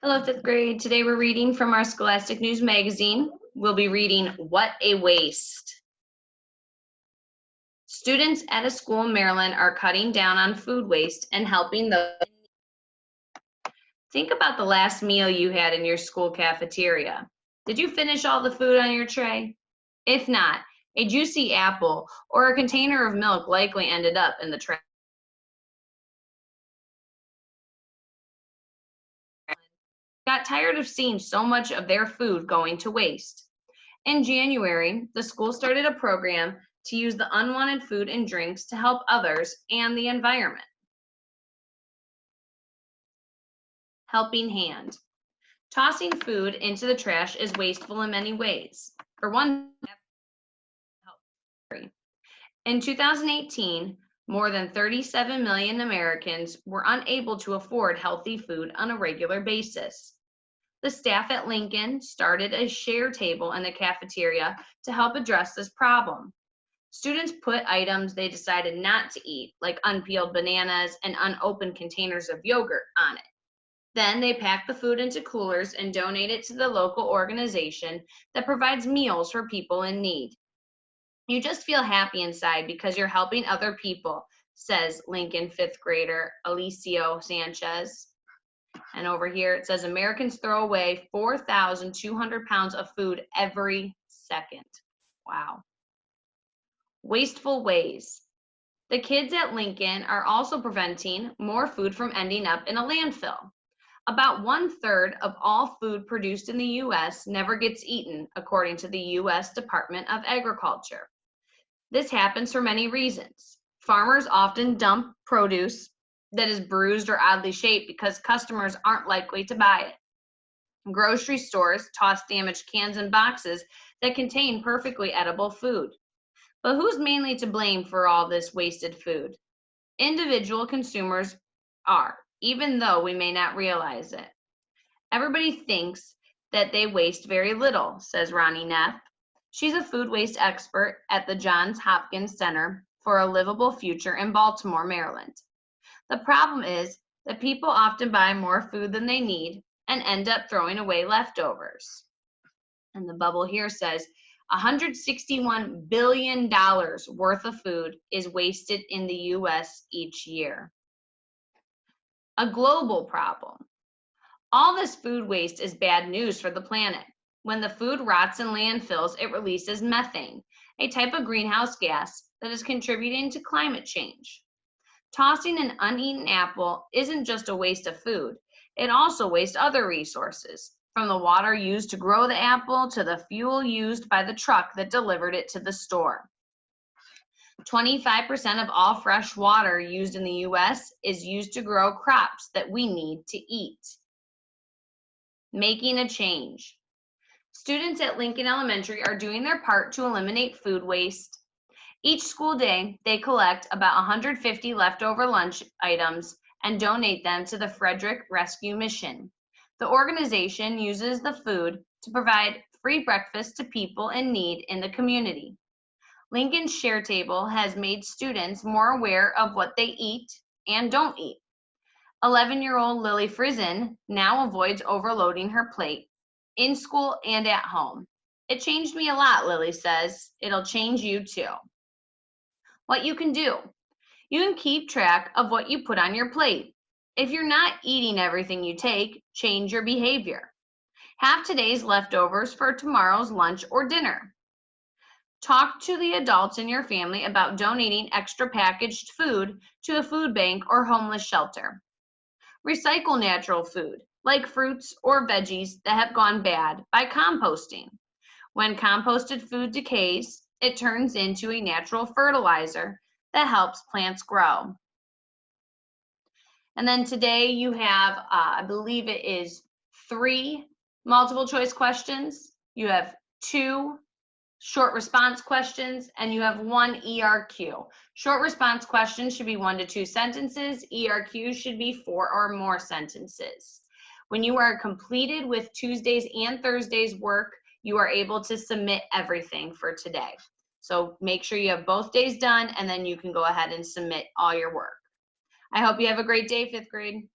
Hello, fifth grade. Today we're reading from our Scholastic News magazine. We'll be reading What a Waste. Students at a school in Maryland are cutting down on food waste and helping those. Think about the last meal you had in your school cafeteria. Did you finish all the food on your tray? If not, a juicy apple or a container of milk likely ended up in the trash. Got tired of seeing so much of their food going to waste. In January, the school started a program to use the unwanted food and drinks to help others and the environment. Helping Hand. Tossing food into the trash is wasteful in many ways. For one, in 2018, more than 37 million Americans were unable to afford healthy food on a regular basis. The staff at Lincoln started a share table in the cafeteria to help address this problem. Students put items they decided not to eat, like unpeeled bananas and unopened containers of yogurt, on it. Then they pack the food into coolers and donate it to the local organization that provides meals for people in need. You just feel happy inside because you're helping other people, says Lincoln fifth grader Alicio Sanchez. And over here it says Americans throw away 4,200 pounds of food every second. Wow. Wasteful ways. The kids at Lincoln are also preventing more food from ending up in a landfill. About 1/3 of all food produced in the U.S. never gets eaten, according to the U.S. Department of Agriculture. This happens for many reasons. Farmers often dump produce that is bruised or oddly shaped because customers aren't likely to buy it. Grocery stores toss damaged cans and boxes that contain perfectly edible food. But who's mainly to blame for all this wasted food? Individual consumers are, even though we may not realize it. Everybody thinks that they waste very little, says Ronnie Neff. She's a food waste expert at the Johns Hopkins Center for a Livable Future in Baltimore, Maryland. The problem is that people often buy more food than they need and end up throwing away leftovers. And the bubble here says $161 billion worth of food is wasted in the US each year. A global problem. All this food waste is bad news for the planet. When the food rots in landfills, it releases methane, a type of greenhouse gas that is contributing to climate change. Tossing an uneaten apple isn't just a waste of food, it also wastes other resources, from the water used to grow the apple to the fuel used by the truck that delivered it to the store. 25% of all fresh water used in the US is used to grow crops that we need to eat. Making a change. Students at Lincoln Elementary are doing their part to eliminate food waste. Each school day, they collect about 150 leftover lunch items and donate them to the Frederick Rescue Mission. The organization uses the food to provide free breakfast to people in need in the community. Lincoln's Share Table has made students more aware of what they eat and don't eat. 11-year-old Lily Frizen now avoids overloading her plate in school and at home. It changed me a lot, Lily says. It'll change you too. What you can do. You can keep track of what you put on your plate. If you're not eating everything you take, change your behavior. Have today's leftovers for tomorrow's lunch or dinner. Talk to the adults in your family about donating extra packaged food to a food bank or homeless shelter. Recycle natural food, like fruits or veggies that have gone bad, by composting. When composted food decays, it turns into a natural fertilizer that helps plants grow. And then today you have, I believe it is 3 multiple choice questions. You have 2 short response questions, and you have 1 ERQ. Short response questions should be 1 to 2 sentences. ERQ should be 4 or more sentences. When you are completed with Tuesday's and Thursday's work, you are able to submit everything for today. So make sure you have both days done, and then you can go ahead and submit all your work. I hope you have a great day, 5th grade.